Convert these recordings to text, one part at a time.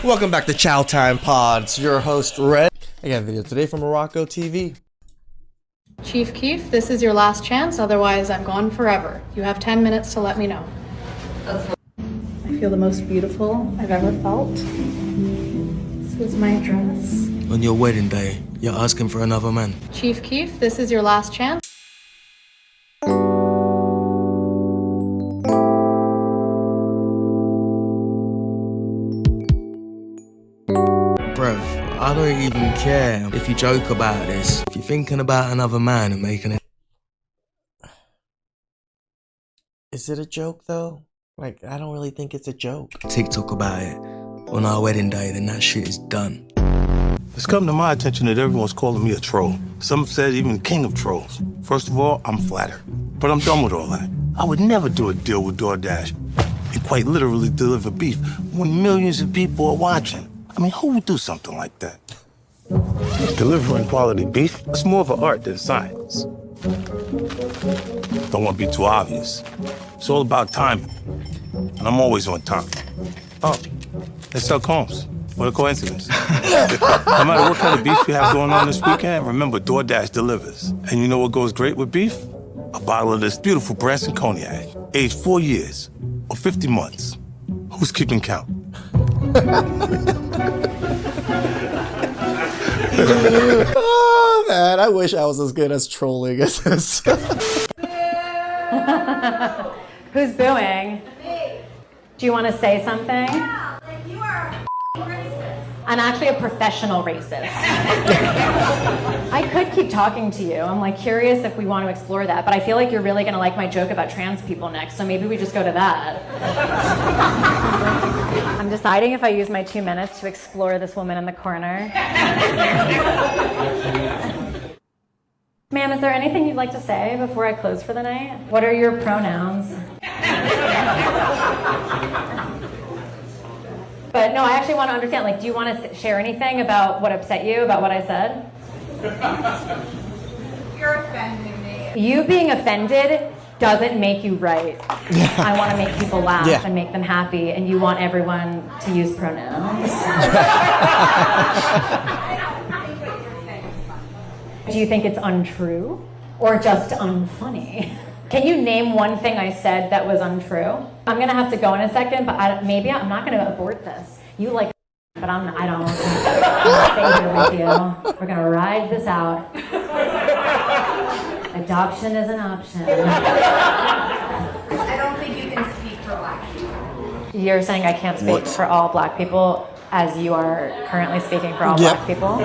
Welcome back to Chow Time Pods. Your host, Red. I got a video today from arakotv. Chief Keef, this is your last chance, otherwise I'm gone forever. You have 10 minutes to let me know. I feel the most beautiful I've ever felt. This is my dress. On your wedding day, you're asking for another man. Chief Keef, this is your last chance. Bruv, I don't even care if you joke about this. If you're thinking about another man and making it... Is it a joke though? Like, I don't really think it's a joke. TikTok about it on our wedding day, then that shit is done. It's come to my attention that everyone's calling me a troll. Some said even king of trolls. First of all, I'm flattered. But I'm done with all that. I would never do a deal with DoorDash and quite literally deliver beef when millions of people are watching. I mean, who would do something like that? Delivering quality beef, it's more of an art than science. Don't want to be too obvious. It's all about timing. And I'm always on time. Oh, they sell combs. What a coincidence. No matter what kind of beef you have going on this weekend, remember DoorDash delivers. And you know what goes great with beef? A bottle of this beautiful Branson cognac, aged 4 years or 50 months. Who's keeping count? Oh man, I wish I was as good as trolling as this. Who's booing? Do you want to say something? Yeah, like you are a racist. I'm actually a professional racist. I could keep talking to you. I'm like curious if we want to explore that, but I feel like you're really gonna like my joke about trans people next, so maybe we just go to that. I'm deciding if I use my 2 minutes to explore this woman in the corner. Ma'am, is there anything you'd like to say before I close for the night? What are your pronouns? But no, I actually want to understand, like, do you want to share anything about what upset you, about what I said? You're offending me. You being offended doesn't make you right. I want to make people laugh and make them happy, and you want everyone to use pronouns. I don't think what you're saying is funny. Do you think it's untrue or just unfunny? Can you name one thing I said that was untrue? I'm gonna have to go in a second, but maybe I'm not gonna abort this. You like, but I don't. I'm gonna stay here with you. We're gonna ride this out. Adoption is an option. I don't think you can speak for black people. You're saying I can't speak for all black people as you are currently speaking for all black people?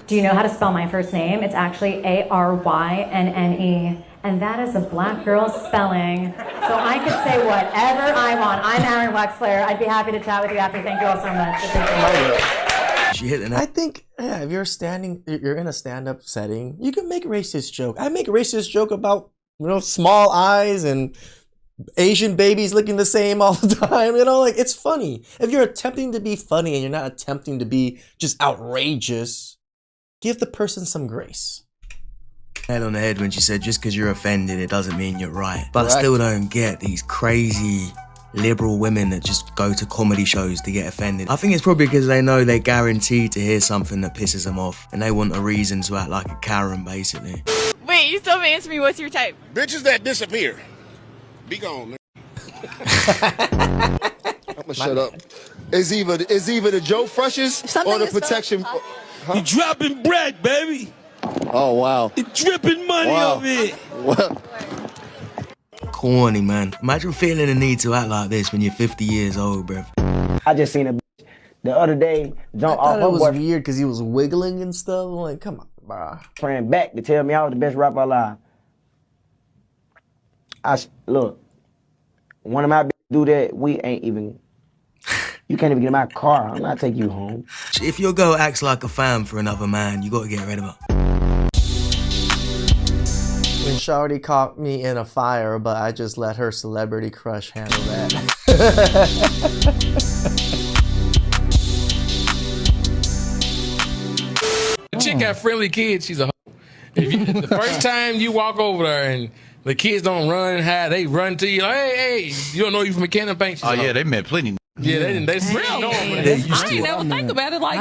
Do you know how to spell my first name? It's actually Arynnne. And that is a black girl's spelling. So I could say whatever I want. I'm Aaron Wexler. I'd be happy to chat with you after. Thank you all so much. She hit the I think, if you're in a stand-up setting, you can make racist joke. I make a racist joke about, small eyes and Asian babies looking the same all the time. Like, it's funny. If you're attempting to be funny and you're not attempting to be just outrageous, give the person some grace. nail on the head when she said just because you're offended it doesn't mean you're right. But I still don't get these crazy liberal women that just go to comedy shows to get offended. I think it's probably because they know they're guaranteed to hear something that pisses them off and they want a reason to act like a Karen, basically. Wait, you still haven't answered me. What's your type? Bitches that disappear. Be gone, man. I'm gonna shut up. It's either the Joe Frushes or the protection. You dropping bread, baby. Oh wow. You dripping money over here. What? Corny, man. Imagine feeling the need to act like this when you're 50 years old, bruv. I just seen a bitch the other day jump off her it was boyfriend. weird because he was wiggling and stuff. I'm like, come on, bro. Friend back to tell me I was the best rapper alive. Look, one of my bitches do that, we ain't even. You can't even get in my car. I'm not take you home. If your girl acts like a fan for another man, you gotta get rid of her. When Shawty caught me in a fire, but I just let her celebrity crush handle that. The chick got friendly kids, she's a hoe. The first time you walk over there and the kids don't run and hide, they run to you like, hey, you don't know you from a can of paint. Oh yeah, they met plenty. Yeah, they know him. They're used to it. never think about it like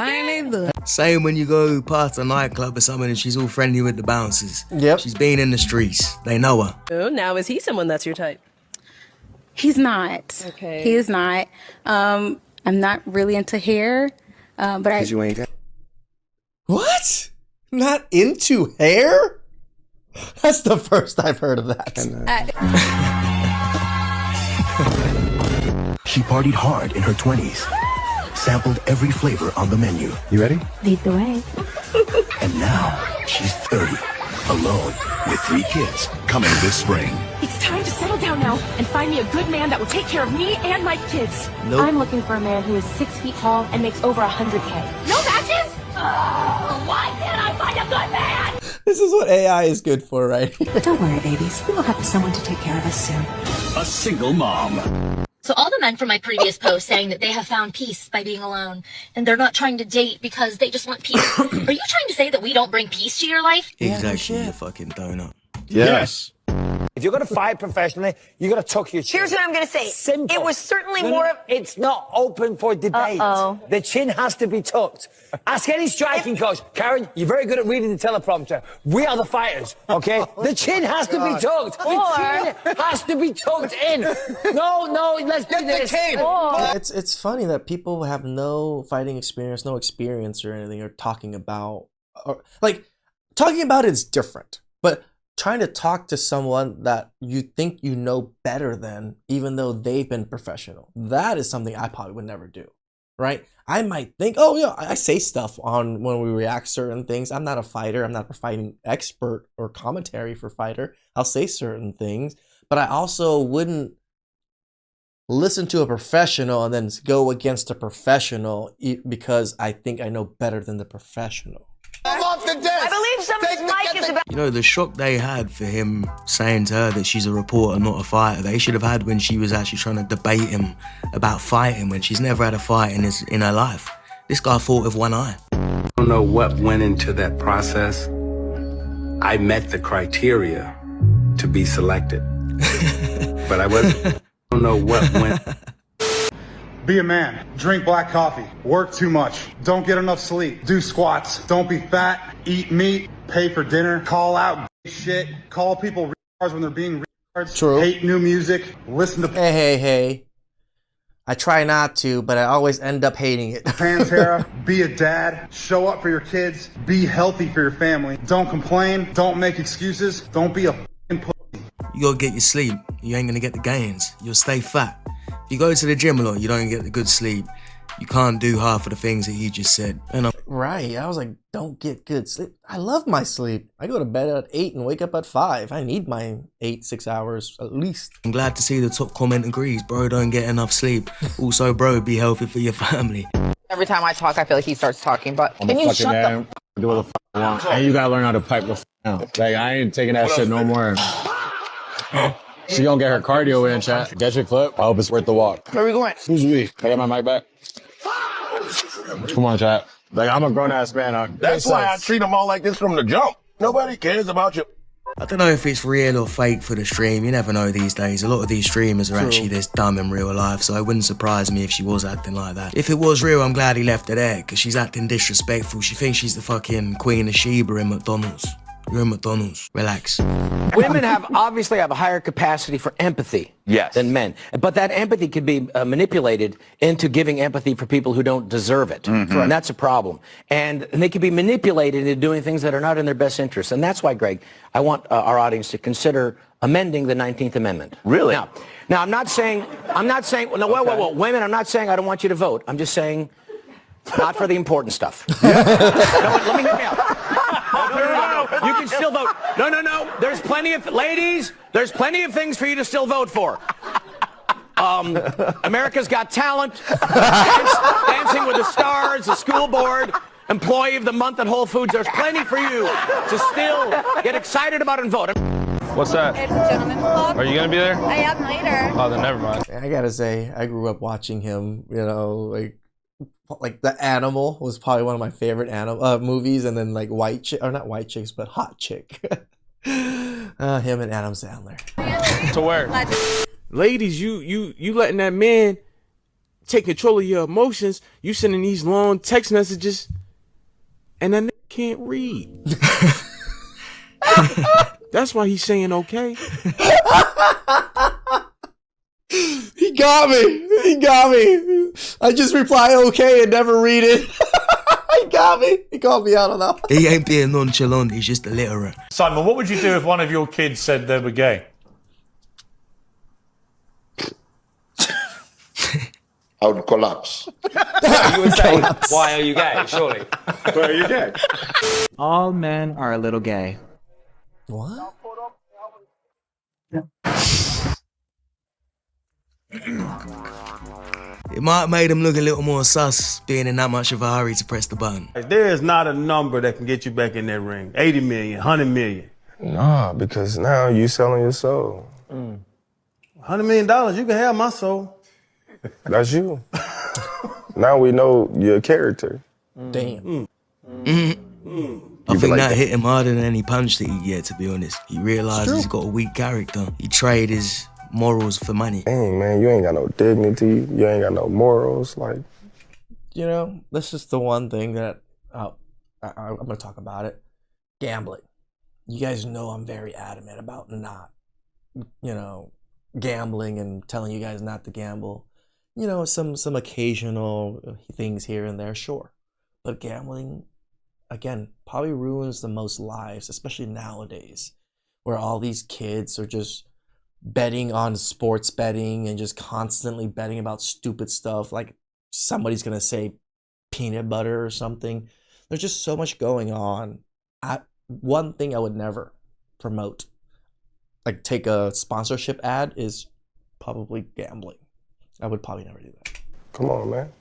that. Same when you go past a nightclub or something and she's all friendly with the bouncers. Yep. She's been in the streets. They know her. Oh, now is he someone that's your type? He's not. Okay. He is not. I'm not really into hair, but I. You ain't. What? Not into hair? That's the first I've heard of that. She partied hard in her 20s, sampled every flavor on the menu. You ready? Lead the way. And now she's 30, alone with 3 kids coming this spring. It's time to settle down now and find me a good man that will take care of me and my kids. Nope. I'm looking for a man who is 6 feet tall and makes over 100K. No matches? Why can't I find a good man? This is what AI is good for, right? Don't worry, babies. We will have someone to take care of us soon. A single mom. So all the men from my previous post saying that they have found peace by being alone and they're not trying to date because they just want peace. Are you trying to say that we don't bring peace to your life? Exactly, you fucking donut. Yes. If you're going to fight professionally, you got to tuck your chin. Here's what I'm going to say. Simple. It was certainly No, more no, of... It's not open for debate. Uh-oh. The chin has to be tucked. Ask any striking coach. Karen, you're very good at reading the teleprompter. We are the fighters, okay? The chin has to be tucked. The chin has to be tucked in. No, let's do this. It's funny that people have no fighting experience, no experience or anything, or talking about, or like talking about it's different, but trying to talk to someone that you think you know better than, even though they've been professional, that is something I probably would never do, right? I might think, oh yeah, I say stuff on when we react certain things. I'm not a fighter. I'm not a fighting expert or commentary for fighter. I'll say certain things, but I also wouldn't listen to a professional and then go against a professional because I think I know better than the professional. I'm off the desk. I believe someone's mic is about... You know, the shock they had for him saying to her that she's a reporter, not a fighter, they should have had when she was actually trying to debate him about fighting, when she's never had a fight in her life. This guy fought with one eye. I don't know what went into that process. I met the criteria to be selected, but I don't know what went. Be a man, drink black coffee, work too much, don't get enough sleep, do squats, don't be fat, eat meat, pay for dinner, call out shit, call people retards when they're being retards, True. Hate new music, listen to Hey. I try not to, but I always end up hating it. Pantera, be a dad, show up for your kids, be healthy for your family, don't complain, don't make excuses, don't be a f***ing pussy. You gotta get your sleep. You ain't gonna get the gains. You'll stay fat. If you go to the gym a lot, you don't get the good sleep. You can't do half of the things that he just said. And Right, I was like, don't get good sleep. I love my sleep. I go to bed at 8 and wake up at 5. I need my 6 hours at least. I'm glad to see the top comment agrees. Bro, don't get enough sleep. Also, bro, be healthy for your family. Every time I talk, I feel like he starts talking, but can you shut the... Do what the f I want. And you gotta learn how to pipe the f out. Like, I ain't taking that shit no more. She gonna get her cardio in, chat. Get your clip. I hope it's worth the walk. Where are we going? Who's we? Can I get my mic back? Come on, chat. Like, I'm a grown-ass man. That's why I treat them all like this from the jump. Nobody cares about you. I don't know if it's real or fake for the stream. You never know these days. A lot of these streamers are actually this dumb in real life, so it wouldn't surprise me if she was acting like that. If it was real, I'm glad he left her there, because she's acting disrespectful. She thinks she's the fucking Queen of Sheba in McDonald's. You're in McDonald's. Relax. Women obviously have a higher capacity for empathy than men. But that empathy can be manipulated into giving empathy for people who don't deserve it. And that's a problem. And they can be manipulated into doing things that are not in their best interest. And that's why, Greg, I want our audience to consider amending the 19th Amendment. Really? Now I'm not saying, no, whoa, women, I'm not saying I don't want you to vote. I'm just saying, not for the important stuff. No, let me hear me out. No. You can still vote. No. There's plenty of ladies. There's plenty of things for you to still vote for. America's Got Talent, Dancing with the Stars, the school board, Employee of the Month at Whole Foods. There's plenty for you to still get excited about and vote. What's that? It's a gentleman's club. Are you gonna be there? I am later. Oh, then never mind. I gotta say, I grew up watching him, you know, like The Animal was probably one of my favorite movies, and then like not White Chicks, but Hot Chick. Him and Adam Sandler. To where? Ladies, you letting that man take control of your emotions, you sending these long text messages, and that nigga can't read. That's why he's saying okay. He got me. He got me. I just reply okay and never read it. He got me. He called me out on that. He ain't being nonchalant, he's just illiterate. Simon, what would you do if one of your kids said they were gay? I would collapse. You would say, why are you gay, surely? Why are you gay? All men are a little gay. What? It might have made him look a little more sus, being in that much of a hurry to press the button. There is not a number that can get you back in that ring. 80 million, 100 million. Nah, because now you selling your soul. $100 million, you can have my soul. That's you. Now we know your character. Damn. I think that hit him harder than any punch that he get, to be honest. He realized he's got a weak character. He traded his morals for money. Dang, man, you ain't got no dignity. You ain't got no morals. Like, You know, this is the one thing that I'm going to talk about it. Gambling. You guys know I'm very adamant about not, gambling and telling you guys not to gamble. Some occasional things here and there, sure. But gambling, again, probably ruins the most lives, especially nowadays, where all these kids are just betting on sports betting and just constantly betting about stupid stuff, like somebody's going to say peanut butter or something. There's just so much going on. One thing I would never promote, like take a sponsorship ad, is probably gambling. I would probably never do that. come on, man.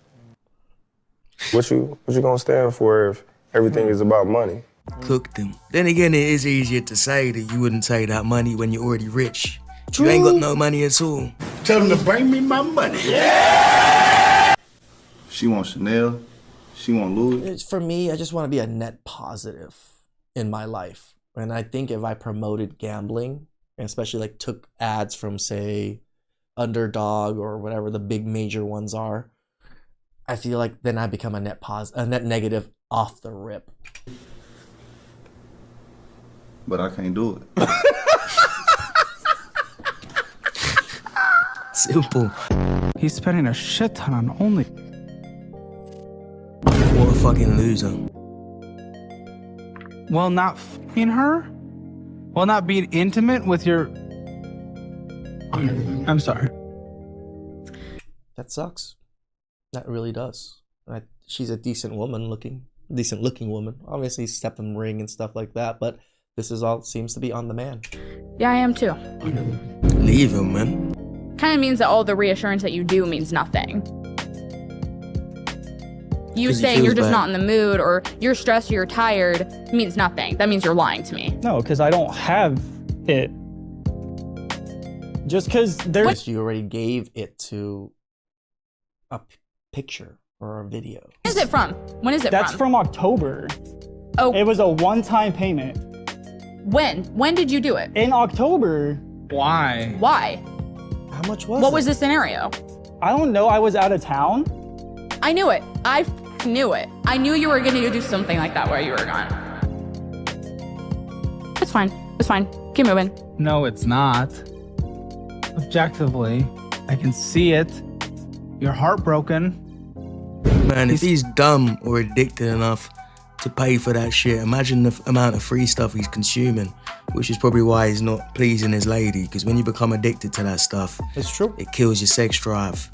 What you gonna stand for if everything is about money? Cooked him. Then again, it is easier to say that you wouldn't take that money when you're already rich. You ain't got no money at all. Tell them to bring me my money. She want Chanel. She want Louis. For me, I just want to be a net positive in my life. And I think if I promoted gambling, and especially like took ads from, say, Underdog or whatever the big major ones are, I feel like then I become a net negative off the rip. But I can't do it. Simple. He's spending a shit ton on Only. What a fucking loser. Well, not f***ing her? Well, not being intimate with your... I'm sorry. That sucks. That really does. She's a decent looking woman. Obviously, step and ring and stuff like that, but this is all seems to be on the man. Yeah, I am too. Leave him, man. Kind of means that all the reassurance that you do means nothing. You saying you're just not in the mood, or you're stressed or you're tired, means nothing. That means you're lying to me. No, because I don't have it. Just because there's... You already gave it to a picture or a video. When is it from? When is it That's from October. Oh. It was a one-time payment. When? When did you do it? In October. Why? Why? How much was What was the scenario? I don't know. I was out of town. I knew it. I knew it. I knew you were going to do something like that while you were gone. It's fine. It's fine. Keep moving. No, it's not. Objectively, I can see it. You're heartbroken. Man, if he's dumb or addicted enough to pay for that shit, imagine the amount of free stuff he's consuming, which is probably why he's not pleasing his lady, because when you become addicted to that stuff, it's true. It kills your sex drive.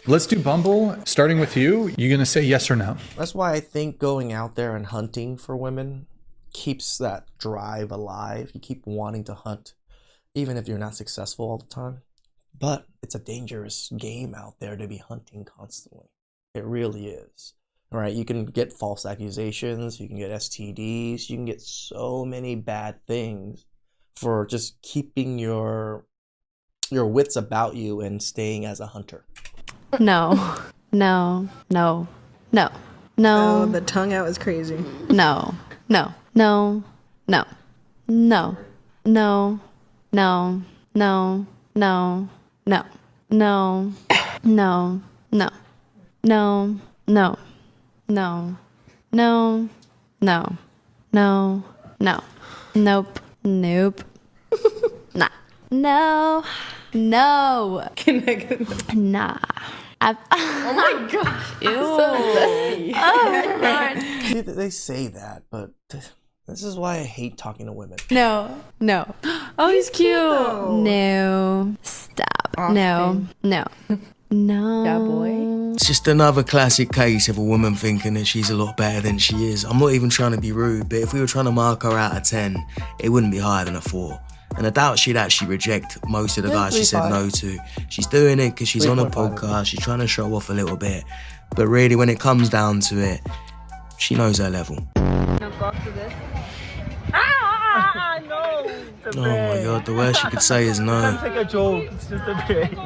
Let's do Bumble. Starting with you, you're gonna say yes or no. That's why I think going out there and hunting for women keeps that drive alive. You keep wanting to hunt, even if you're not successful all the time. But it's a dangerous game out there to be hunting constantly. It really is. All right, you can get false accusations, you can get STDs, you can get so many bad things for just keeping your wits about you and staying as a hunter. No, no, no, no, no. Oh, the tongue out is crazy. No, no, no, no, no, no, no, no, no, no, no, no, no, No. No. No. No. No. No. No. Nope. Nope. Nah. No. No. Can I get Nah. Oh my gosh. Ew. So zesty. Oh, Lord. See, they say that, but this is why I hate talking to women. No. No. Oh, he's cute. No. Stop. No. No. No. Yeah, boy. It's just another classic case of a woman thinking that she's a lot better than she is. I'm not even trying to be rude, but if we were trying to mark her out of 10, it wouldn't be higher than a 4. And I doubt she'd actually reject most of the guys she said no to. She's doing it because she's on a podcast, she's trying to show off a little bit. But really, when it comes down to it, she knows her level. No, go after this. No. Oh my god, the worst you could say is no. It's like a joke. It's just a bit.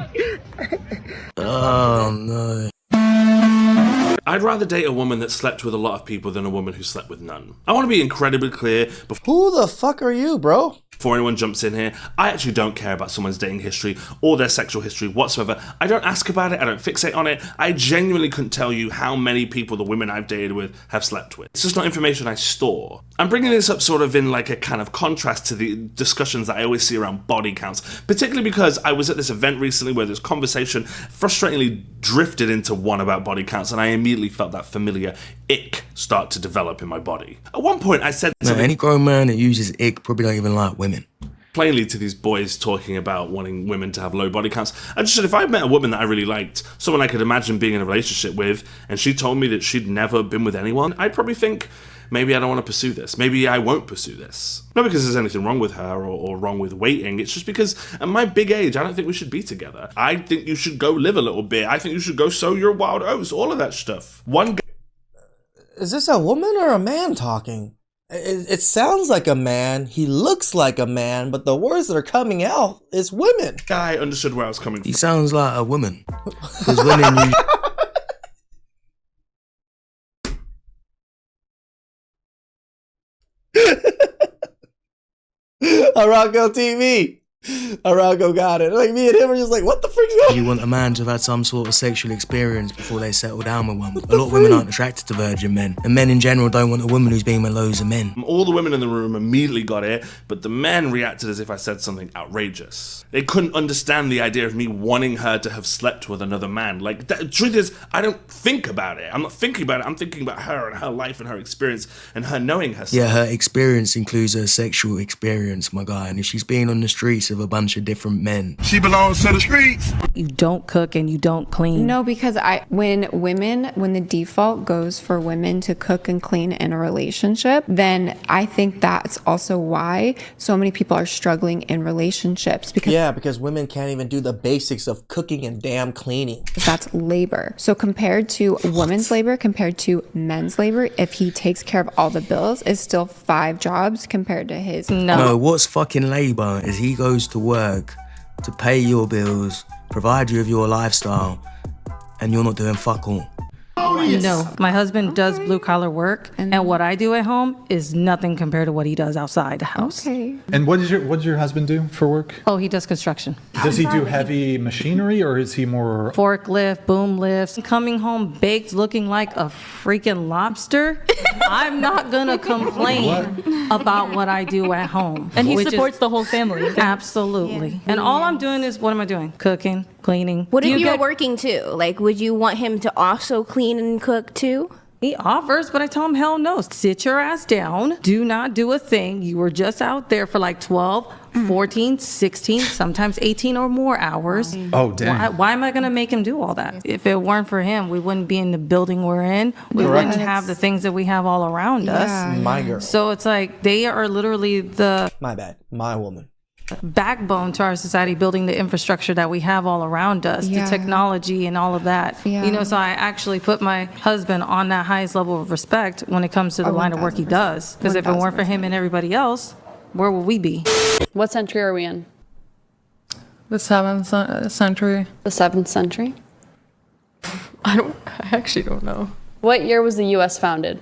Oh no. I'd rather date a woman that slept with a lot of people than a woman who slept with none. I want to be incredibly clear Who the fuck are you, bro? Before anyone jumps in here, I actually don't care about someone's dating history or their sexual history whatsoever. I don't ask about it, I don't fixate on it. I genuinely couldn't tell you how many people the women I've dated with have slept with. It's just not information I store. I'm bringing this up sort of in like a kind of contrast to the discussions that I always see around body counts, particularly because I was at this event recently where this conversation frustratingly drifted into one about body counts, and I immediately felt that familiar ick start to develop in my body. At one point I said something Any grown man that uses ick probably don't even like women. Plainly to these boys talking about wanting women to have low body counts. I just said if I met a woman that I really liked, someone I could imagine being in a relationship with, and she told me that she'd never been with anyone, I'd probably think, maybe I don't want to pursue this. Maybe I won't pursue this. Not because there's anything wrong with her or wrong with waiting. It's just because at my big age, I don't think we should be together. I think you should go live a little bit. I think you should go sow your wild oats, all of that stuff. Is this a woman or a man talking? It sounds like a man, he looks like a man, but the words that are coming out is women. I understood where I was coming from. He sounds like a woman. Because women Arako TV. Arako got it. Like me and him are just like, what the freak's going on? You want a man to have had some sort of sexual experience before they settle down with one. A lot of women aren't attracted to virgin men. And men in general don't want a woman who's been with loads of men. All the women in the room immediately got it, but the men reacted as if I said something outrageous. They couldn't understand the idea of me wanting her to have slept with another man. Like, the truth is, I don't think about it. I'm not thinking about it. I'm thinking about her and her life and her experience and her knowing herself. Yeah, her experience includes her sexual experience, my guy. And if she's been on the streets of a bunch of different men, she belongs to the streets. You don't cook and you don't clean. No, because when the default goes for women to cook and clean in a relationship, then I think that's also why so many people are struggling in relationships. Because women can't even do the basics of cooking and damn cleaning. That's labor. So compared to women's labor, compared to men's labor, if he takes care of all the bills, it's still 5 jobs compared to his. No, what's fucking labor is he goes to work to pay your bills, provide you with your lifestyle, and you're not doing fuck all. No, my husband does blue collar work, and what I do at home is nothing compared to what he does outside the house. Okay. And what does your husband do for work? Oh, he does construction. Does he do heavy machinery or is he more Forklift, boom lifts, coming home baked looking like a freaking lobster? I'm not gonna complain about what I do at home. And he supports the whole family. Absolutely. Yeah. And all I'm doing is, what am I doing? Cooking, cleaning. What if you were working too? Like, would you want him to also clean and cook too? He offers, but I tell him, hell no. Sit your ass down. Do not do a thing. You were just out there for like 12, 14, 16, sometimes 18 or more hours. Oh, damn. Why am I going to make him do all that? If it weren't for him, we wouldn't be in the building we're in. We wouldn't have the things that we have all around us. My girl. So it's like they are literally the... My bad. My woman. Backbone to our society, building the infrastructure that we have all around us, the technology and all of that. You know, so I actually put my husband on that highest level of respect when it comes to the line of work he does. Because if it weren't for him and everybody else, where would we be? What century are we in? The 7th century. The 7th century? I actually don't know. What year was the U.S. founded?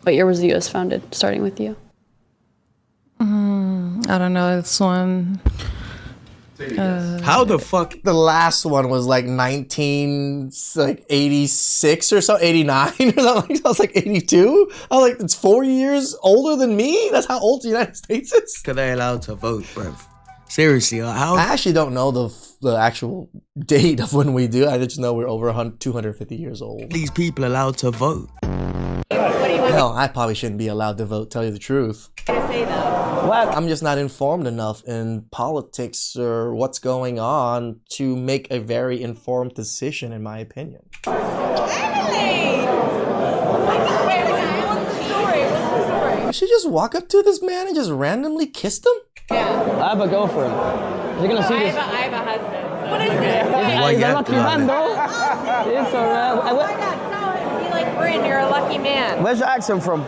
What year was the U.S. founded, starting with you? I don't know. It's when How the fuck? The last one was like 86 or so, 89 or something. I was like 82. I was like, it's 4 years older than me? That's how old the United States is? Are they allowed to vote, bruv? Seriously, how? I actually don't know the actual date of when we do. I just know we're over 250 years old. These people allowed to vote? Hell, I probably shouldn't be allowed to vote, tell you the truth. I'm just not informed enough in politics or what's going on to make a very informed decision, in my opinion. Did she just walk up to this man and just randomly kissed him? Yeah. I have a girlfriend. You're gonna see this. I have a husband. So. What is it? He's a lucky man, though. It's alright. Oh my God, no, you like Bryn, you're a lucky man. Where's your accent from?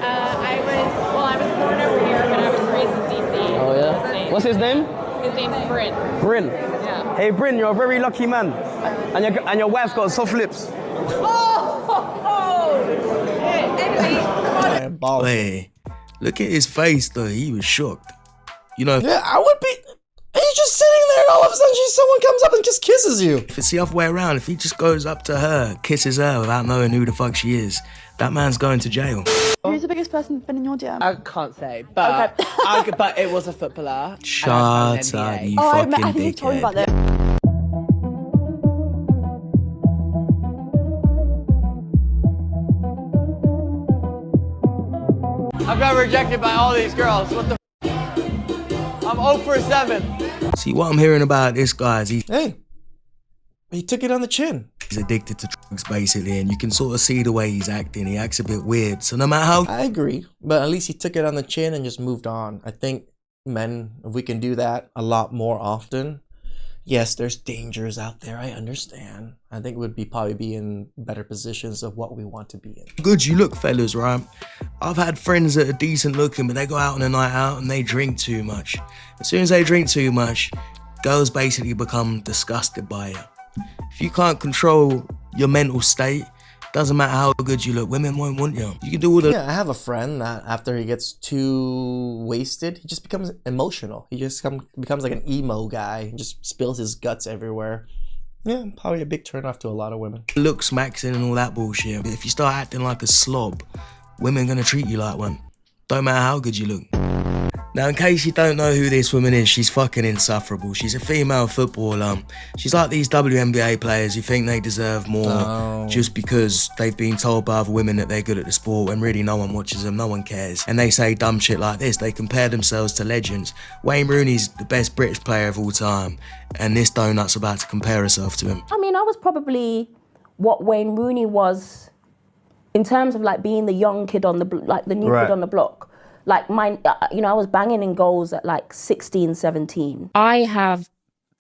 I was born over here, but I was raised in DC. Oh yeah. What's his name? His name's Bryn. Bryn. Yeah. Hey Bryn, you're a very lucky man, and your wife's got soft lips. Wait, look at his face though. He was shocked. You know. Yeah, I would be. He's just sitting there, and all of a sudden, someone comes up and just kisses you. If it's the other way around, if he just goes up to her, kisses her without knowing who the fuck she is, that man's going to jail. Who's the biggest person that's been in your DM? I can't say, but okay. But it was a footballer. Shut up, you fucking I think you told me about dickhead. this. I've got rejected by all these girls. What the? I'm 0 for 7. See, what I'm hearing about this guy is he took it on the chin. He's addicted to drugs, basically, and you can sort of see the way he's acting. He acts a bit weird. So no matter how... I agree, but at least he took it on the chin and just moved on. I think men, if we can do that a lot more often, yes, there's dangers out there, I understand. I think we'd probably be in better positions of what we want to be in. Good you look, fellas, right? I've had friends that are decent looking, but they go out on a night out and they drink too much. As soon as they drink too much, girls basically become disgusted by you. If you can't control your mental state, doesn't matter how good you look, women won't want you. You can do all the... Yeah, I have a friend that after he gets too wasted, he just becomes emotional. He just becomes like an emo guy. He just spills his guts everywhere. Yeah, probably a big turnoff to a lot of women. Looks, maxing and all that bullshit. If you start acting like a slob, women gonna treat you like one. Don't matter how good you look. Now, in case you don't know who this woman is, she's fucking insufferable. She's a female footballer. She's like these WNBA players who think they deserve more just because they've been told by other women that they're good at the sport when really no one watches them, no one cares. And they say dumb shit like this. They compare themselves to legends. Wayne Rooney's the best British player of all time, and this donut's about to compare herself to him. I mean, I was probably what Wayne Rooney was in terms of like being the young kid on the the new kid on the block. Like I was banging in goals at like 16, 17. I have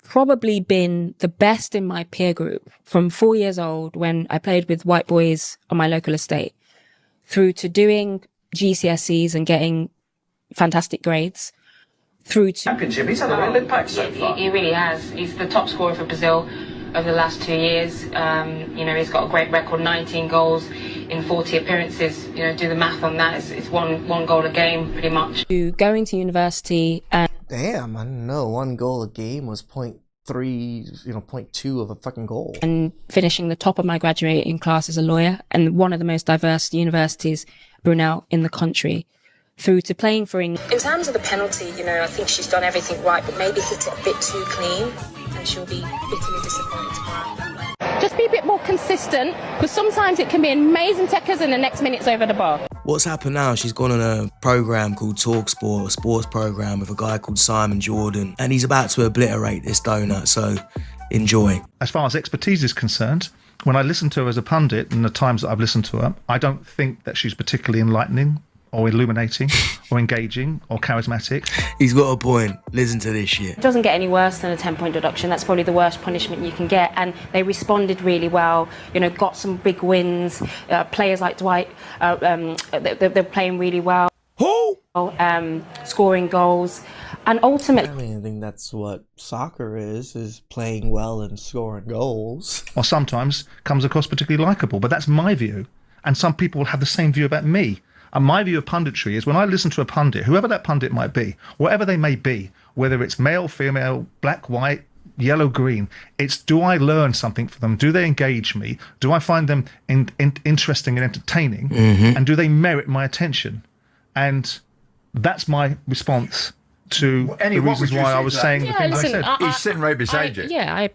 probably been the best in my peer group from 4 years old when I played with white boys on my local estate through to doing GCSEs and getting fantastic grades through to... Championship, he's had a real impact so far. He really has. He's the top scorer for Brazil over the last 2 years. He's got a great record, 19 goals in 40 appearances. Do the math on that. It's one goal a game, pretty much. Going to university and... Damn, I don't know. 1 goal a game was 0.3, 0.2 of a fucking goal. And finishing the top of my graduating class as a lawyer and one of the most diverse universities, Brunel, in the country. Through to playing for England. In terms of the penalty, I think she's done everything right, but maybe hit it a bit too clean, and she'll be bitterly disappointed tomorrow. Just be a bit more consistent, because sometimes it can be amazing techers and the next minute's over the bar. What's happened now, she's gone on a program called TalkSport, a sports program with a guy called Simon Jordan, and he's about to obliterate this donut, so enjoy. As far as expertise is concerned, when I listen to her as a pundit and the times that I've listened to her, I don't think that she's particularly enlightening or illuminating or engaging or charismatic. He's got a point. Listen to this shit. It doesn't get any worse than a 10-point deduction. That's probably the worst punishment you can get. And they responded really well, got some big wins. Players like Dwight, they're playing really well. Who? Scoring goals. And ultimately... I think that's what soccer is playing well and scoring goals. Or sometimes comes across particularly likeable, but that's my view. And some people will have the same view about me. And my view of punditry is when I listen to a pundit, whoever that pundit might be, whatever they may be, whether it's male, female, black, white, yellow, green. It's, do I learn something from them? Do they engage me? Do I find them interesting and entertaining? And do they merit my attention? And that's my response to the reasons why I was saying the things I said. He's sitting right beside you. Yeah,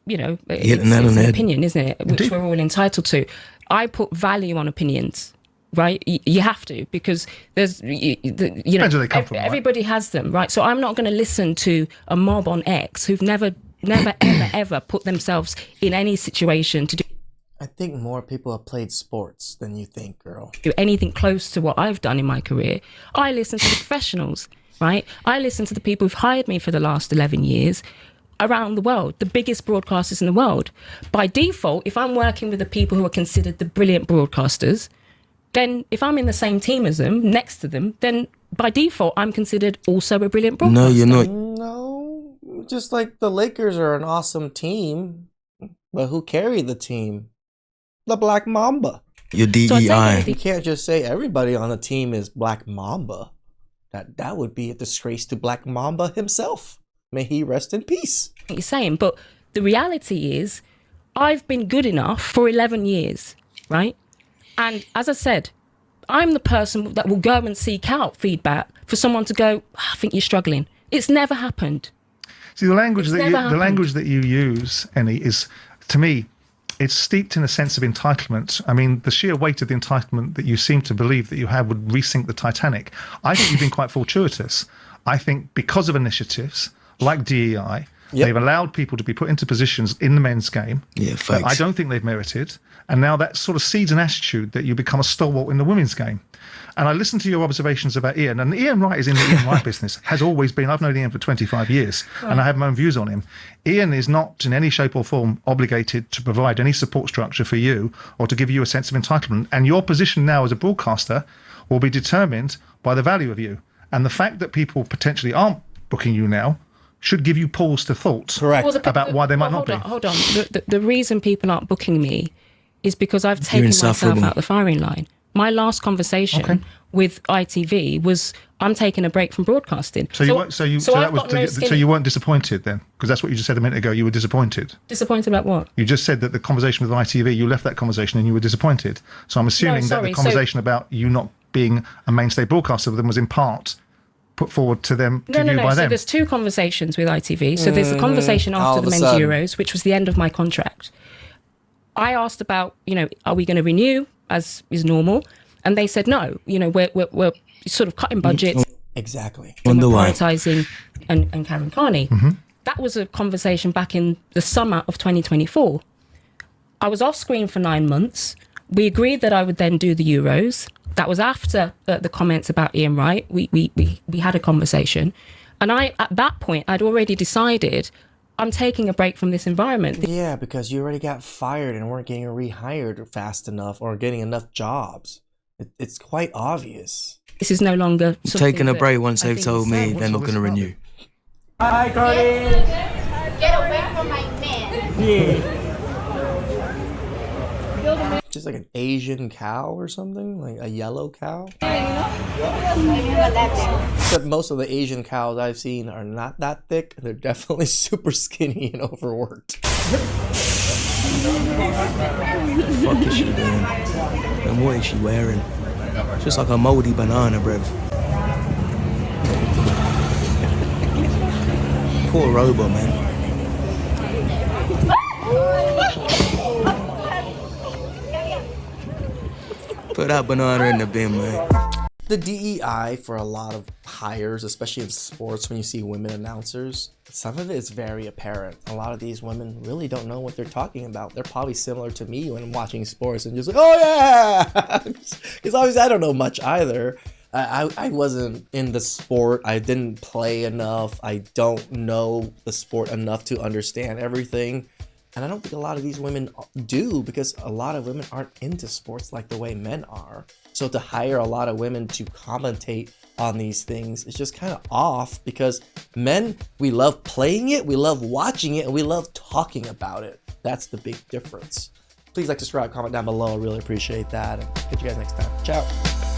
you know, Hitting it's that on an the head. opinion, isn't it? Which we're all entitled to. I put value on opinions, right? You have to, because there's, you know, Depends where they come from, right? everybody has them, right? So I'm not going to listen to a mob on X who've never, ever put themselves in any situation to do I think more people have played sports than you think, girl. anything close to what I've done in my career. I listen to the professionals, right? I listen to the people who've hired me for the last 11 years around the world, the biggest broadcasters in the world. By default, if I'm working with the people who are considered the brilliant broadcasters, then if I'm in the same team as them, next to them, then by default, I'm considered also a brilliant broadcaster. No, you're not. No, just like the Lakers are an awesome team, but who carried the team? The Black Mamba. Your DEI. You can't just say everybody on the team is Black Mamba. That would be a disgrace to Black Mamba himself. May he rest in peace. You're saying, but the reality is, I've been good enough for 11 years, right? And as I said, I'm the person that will go and seek out feedback for someone to go, I think you're struggling. It's never happened. See, the language that you use, Annie, is, to me, it's steeped in a sense of entitlement. I mean, the sheer weight of the entitlement that you seem to believe that you have would resink the Titanic. I think you've been quite fortuitous. I think because of initiatives like DEI, they've allowed people to be put into positions in the men's game. Yeah, that I don't think they've merited. And now that sort of seeds an attitude that you become a stalwart in the women's game. And I listened to your observations about Ian, and Ian Wright is in the Ian Wright business, has always been. I've known Ian for 25 years, and I have my own views on him. Ian is not in any shape or form obligated to provide any support structure for you or to give you a sense of entitlement. And your position now as a broadcaster will be determined by the value of you. And the fact that people potentially aren't booking you now should give you pause to thought about why they might not be. Hold on. The reason people aren't booking me is because I've taken myself out the firing line. My last conversation with ITV was, I'm taking a break from broadcasting. So you weren't disappointed then? Because that's what you just said a minute ago. You were disappointed. Disappointed about what? You just said that the conversation with ITV, you left that conversation and you were disappointed. So I'm assuming that the conversation about you not being a mainstay broadcaster with them was in part put forward to them, by them. So there's two conversations with ITV. So there's the conversation after the men's Euros, which was the end of my contract. I asked about, are we going to renew as is normal? And they said no. We're sort of cutting budgets. Exactly. And we're prioritising and Karen Carney. That was a conversation back in the summer of 2024. I was off screen for 9 months. We agreed that I would then do the Euros. That was after the comments about Ian Wright. We had a conversation. And at that point, I'd already decided I'm taking a break from this environment. Yeah, because you already got fired and weren't getting rehired fast enough or getting enough jobs. It's quite obvious. This is no longer taking a break once they've told me they're not going to renew. Hi, Cody. Get away from my man. Yeah. Just like an Asian cow or something, like a yellow cow. Except most of the Asian cows I've seen are not that thick. They're definitely super skinny and overworked. What the fuck is she doing? And what is she wearing? Just like a moldy banana, bruv. Poor Robo, man. Put that banana in the bin, man. The DEI for a lot of hires, especially in sports, when you see women announcers, some of it is very apparent. A lot of these women really don't know what they're talking about. They're probably similar to me when I'm watching sports and just like, oh yeah! Because obviously I don't know much either. I wasn't in the sport. I didn't play enough. I don't know the sport enough to understand everything. And I don't think a lot of these women do, because a lot of women aren't into sports like the way men are. So to hire a lot of women to commentate on these things is just kind of off, because men, we love playing it, we love watching it, and we love talking about it. That's the big difference. Please like, subscribe, comment down below. I really appreciate that. And catch you guys next time. Ciao.